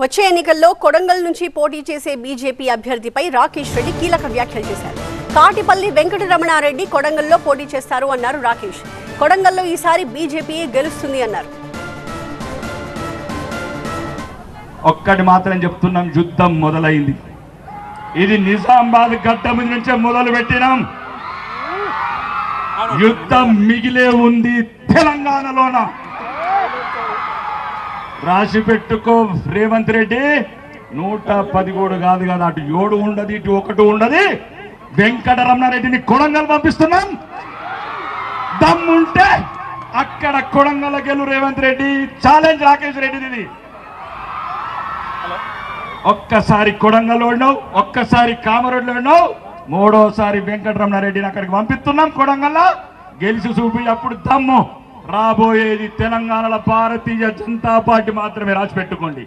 వచ్చే ఎన్నికల్లో కొడంగల్ నుంచి పోటీ చేసే బీజేపీ అభ్యర్థిపై రాకేష్ రెడ్డి కీలక వ్యాఖ్యలు చేశారు. కాటిపల్లి వెంకటరమణారెడ్డి కొడంగల్లో పోటీ చేస్తారు అన్నారు రాకేష్. కొడంగల్లో ఈసారి బీజేపీ గెలుస్తుంది అన్నారు. ఒక్కటి మాత్రం చెప్తున్నాం, యుద్ధం మొదలైంది. ఇది నిజామాబాద్ గడ్డ మీద నుంచే మొదలు పెట్టినాం. యుద్ధం మిగిలే ఉంది తెలంగాణలోన. రాసి పెట్టుకో రేవంత్ రెడ్డి, 113 కాదు కదా, అటు 7 ఉండదు, ఇటు 1 ఉండదు. వెంకటరమణారెడ్డిని కొడంగల్ పంపిస్తున్నాం. దమ్ముంటే అక్కడ కొడంగల్ గెలు రేవంత్ రెడ్డి. ఛాలెంజ్ రాకేష్ రెడ్డిది. ఒక్కసారి కొడంగల్ ఉన్నావు, ఒక్కసారి కామారెడ్డిలో ఉన్నావు, మూడోసారి వెంకటరమణారెడ్డిని అక్కడికి పంపిస్తున్నాం. కొడంగల్లో గెలిచి చూపి అప్పుడు దమ్ము. రాబోయేది తెలంగాణలో భారతీయ జనతా పార్టీ మాత్రమే. రాసి పెట్టుకోండి.